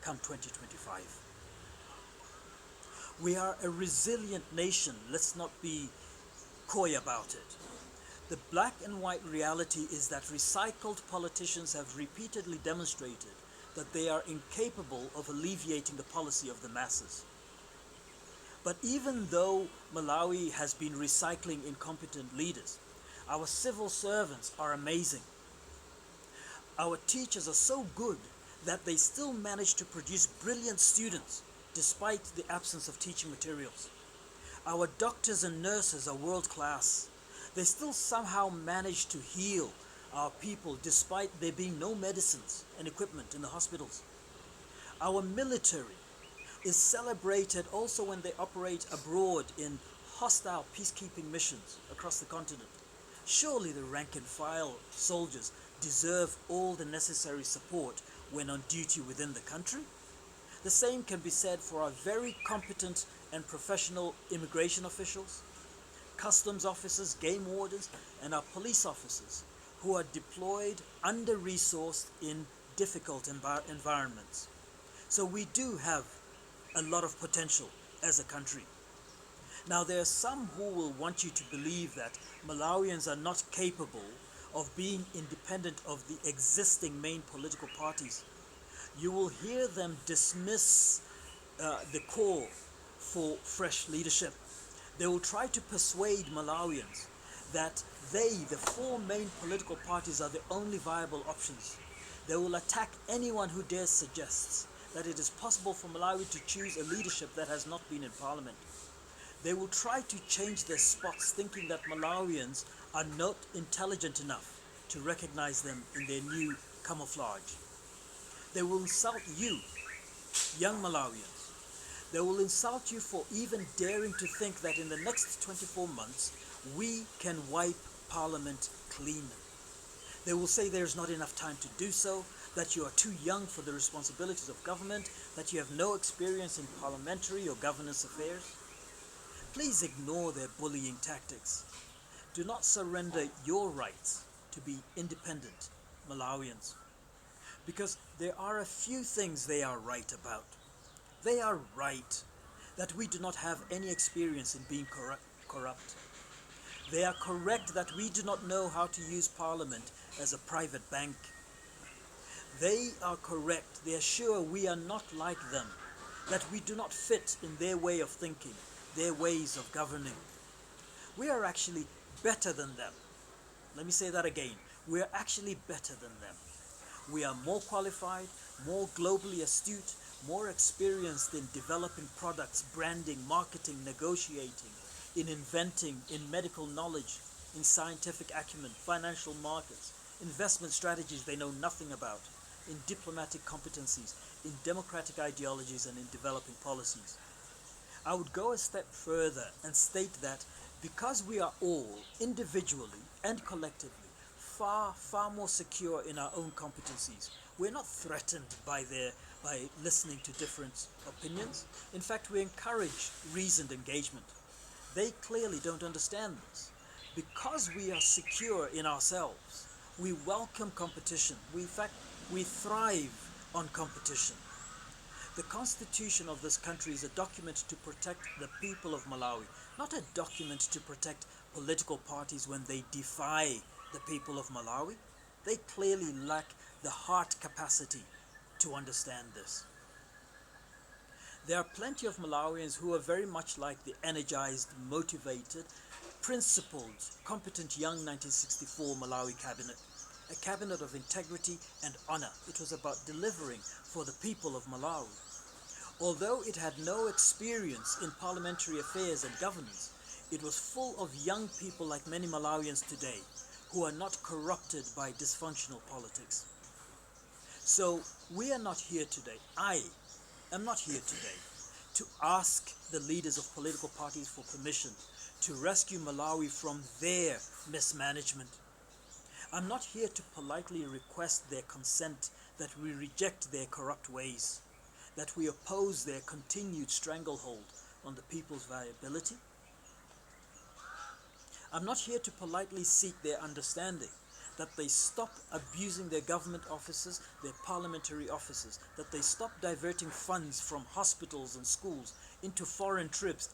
come 2025. We are a resilient nation. Let's not be coy about it. The black and white reality is that recycled politicians have repeatedly demonstrated that they are incapable of alleviating the policy of the masses. But even though Malawi has been recycling incompetent leaders, our civil servants are amazing. Our teachers are so good that they still manage to produce brilliant students despite the absence of teaching materials. Our doctors and nurses are world class. They still somehow manage to heal our people despite there being no medicines and equipment in the hospitals. Our military is celebrated also when they operate abroad in hostile peacekeeping missions across the continent. Surely the rank and file soldiers deserve all the necessary support when on duty within the country. The same can be said for our very competent and professional immigration officials, customs officers, game wardens, and our police officers who are deployed under-resourced in difficult environments. So we do have a lot of potential as a country. Now there are some who will want you to believe that Malawians are not capable of being independent of the existing main political parties. You will hear them dismiss the call for fresh leadership. They will try to persuade Malawians that they, the four main political parties, are the only viable options. They will attack anyone who dares suggest that it is possible for Malawi to choose a leadership that has not been in parliament. They will try to change their spots, thinking that Malawians are not intelligent enough to recognize them in their new camouflage. They will insult you, young Malawians. They will insult you for even daring to think that in the next 24 months, we can wipe Parliament clean. They will say there's not enough time to do so, that you are too young for the responsibilities of government, that you have no experience in parliamentary or governance affairs. Please ignore their bullying tactics. Do not surrender your rights to be independent Malawians, because there are a few things they are right about. They are right that we do not have any experience in being corrupt. They are correct that we do not know how to use Parliament as a private bank. They are correct, they are sure we are not like them, that we do not fit in their way of thinking, their ways of governing. We are actually better than them. Let me say that again. We are actually better than them. We are more qualified, more globally astute, more experienced in developing products, branding, marketing, negotiating, in inventing, in medical knowledge, in scientific acumen, financial markets, investment strategies they know nothing about, in diplomatic competencies, in democratic ideologies, and in developing policies. I would go a step further and state that because we are all, individually and collectively, far more secure in our own competencies, we're not threatened by listening to different opinions. In fact, we encourage reasoned engagement. They clearly don't understand this. Because we are secure in ourselves, we welcome competition. We thrive on competition. The constitution of this country is a document to protect the people of Malawi, not a document to protect political parties when they defy the people of Malawi. They clearly lack the heart capacity to understand this. There are plenty of Malawians who are very much like the energized, motivated, principled, competent young 1964 Malawi cabinet. A cabinet of integrity and honor. It was about delivering for the people of Malawi. Although it had no experience in parliamentary affairs and governance, it was full of young people like many Malawians today who are not corrupted by dysfunctional politics. So we are not here today. I am not here today to ask the leaders of political parties for permission to rescue Malawi from their mismanagement. I'm not here to politely request their consent that we reject their corrupt ways, that we oppose their continued stranglehold on the people's viability. I'm not here to politely seek their understanding that they stop abusing their government offices, their parliamentary offices, that they stop diverting funds from hospitals and schools into foreign trips,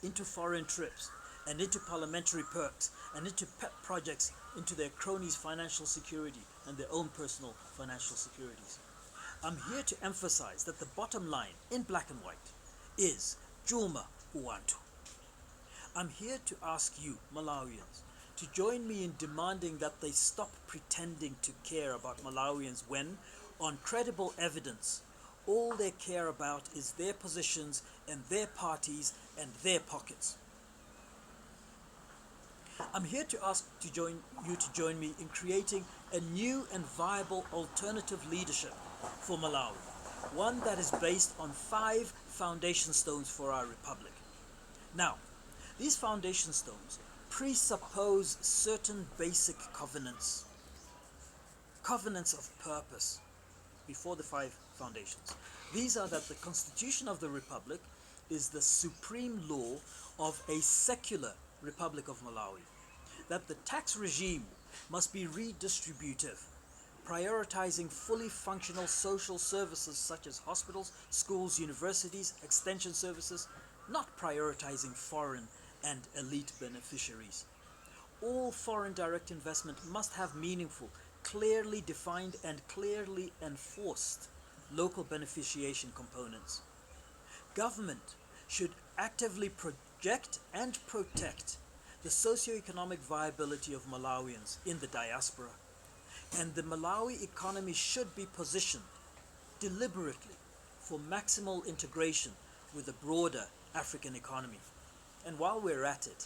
into foreign trips, and into parliamentary perks, and into pet projects into their cronies' financial security and their own personal financial securities. I'm here to emphasize that the bottom line, in black and white, is Juma Uwantu. I'm here to ask you, Malawians, to join me in demanding that they stop pretending to care about Malawians when, on credible evidence, all they care about is their positions and their parties and their pockets. I'm here to ask you to join me in creating a new and viable alternative leadership for Malawi, one that is based on 5 foundation stones for our republic. Now, these foundation stones presuppose certain basic covenants of purpose before the 5 foundations. These are that the Constitution of the Republic is the supreme law of a secular Republic of Malawi, that the tax regime must be redistributive, prioritizing fully functional social services such as hospitals, schools, universities, extension services, not prioritizing foreign and elite beneficiaries. All foreign direct investment must have meaningful, clearly defined and clearly enforced local beneficiation components. Government should actively project and protect the socio-economic viability of Malawians in the diaspora, and the Malawi economy should be positioned deliberately for maximal integration with the broader African economy. And while we're at it,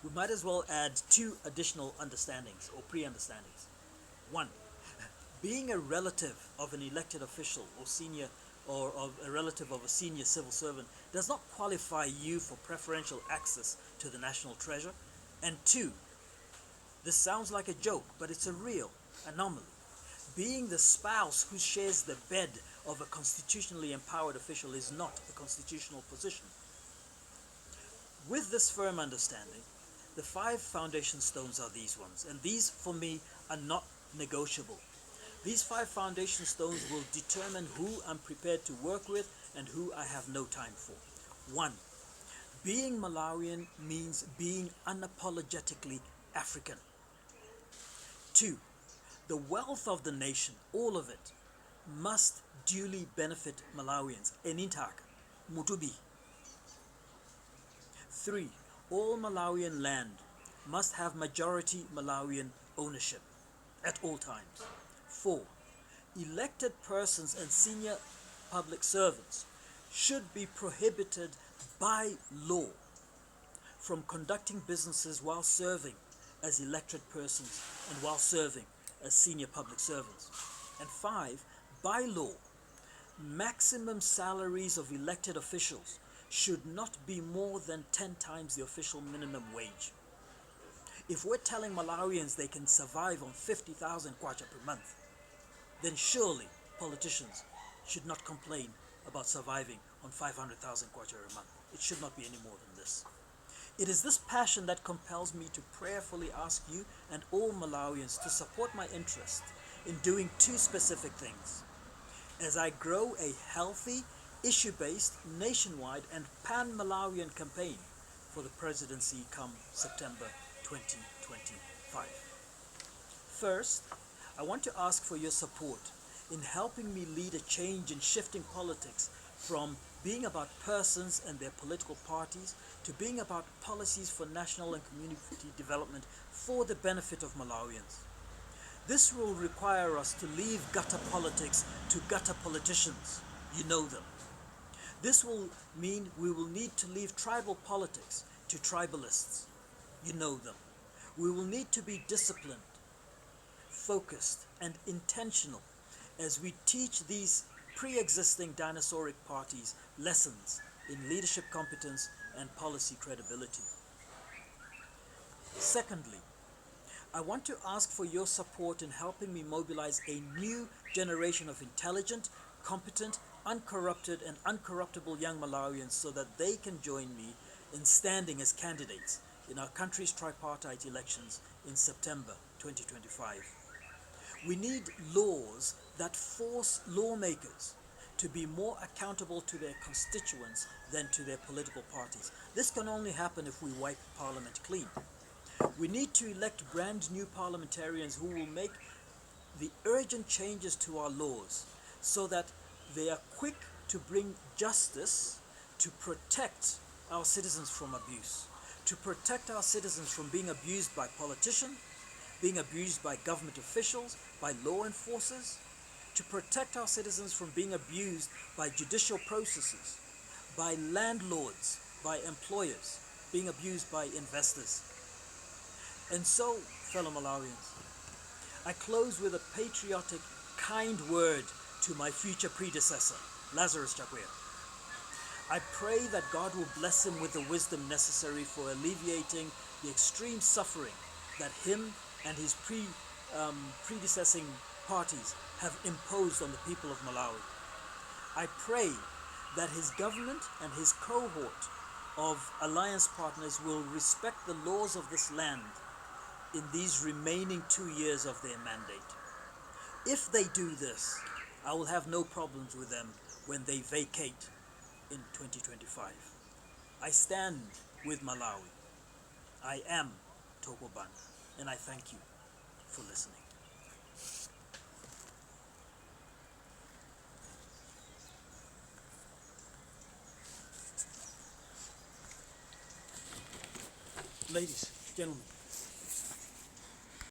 we might as well add 2 additional understandings or pre-understandings. 1, being a relative of an elected official or senior or of a relative of a senior civil servant does not qualify you for preferential access to the national treasure. And 2, this sounds like a joke, but it's a real anomaly. Being the spouse who shares the bed of a constitutionally empowered official is not a constitutional position. With this firm understanding, the 5 foundation stones are these ones, and these for me are not negotiable. These 5 foundation stones will determine who I'm prepared to work with and who I have no time for. 1, being Malawian means being unapologetically African. 2, the wealth of the nation, all of it, must duly benefit Malawians. Enintaka, mutubi. 3, all Malawian land must have majority Malawian ownership at all times. 4, elected persons and senior public servants should be prohibited by law from conducting businesses while serving as elected persons and while serving as senior public servants. And 5, by law, maximum salaries of elected officials should not be more than 10 times the official minimum wage. If we're telling Malawians they can survive on 50,000 kwacha per month, then surely politicians should not complain about surviving on 500,000 kwacha a month. It should not be any more than this. It is this passion that compels me to prayerfully ask you and all Malawians to support my interest in doing 2 specific things. As I grow a healthy, issue-based, nationwide and pan-Malawian campaign for the presidency come September 2025. First, I want to ask for your support in helping me lead a change in shifting politics from being about persons and their political parties to being about policies for national and community development for the benefit of Malawians. This will require us to leave gutter politics to gutter politicians. You know them. This will mean we will need to leave tribal politics to tribalists. You know them. We will need to be disciplined, focused, and intentional as we teach these pre-existing dinosauric parties lessons in leadership competence and policy credibility. Secondly, I want to ask for your support in helping me mobilize a new generation of intelligent, competent, uncorrupted, and uncorruptible young Malawians so that they can join me in standing as candidates in our country's tripartite elections in September 2025. We need laws that force lawmakers to be more accountable to their constituents than to their political parties. This can only happen if we wipe Parliament clean. We need to elect brand new parliamentarians who will make the urgent changes to our laws so that they are quick to bring justice to protect our citizens from abuse, to protect our citizens from being abused by politicians, being abused by government officials, by law enforcers, to protect our citizens from being abused by judicial processes, by landlords, by employers, being abused by investors. And so, fellow Malawians, I close with a patriotic, kind word to my future predecessor, Lazarus Chakwera. I pray that God will bless him with the wisdom necessary for alleviating the extreme suffering that him and his predecessing parties have imposed on the people of Malawi. I pray that his government and his cohort of alliance partners will respect the laws of this land in these remaining 2 years of their mandate. If they do this, I will have no problems with them when they vacate in 2025. I stand with Malawi. I am Thoko Banda, and I thank you for listening. Ladies, gentlemen.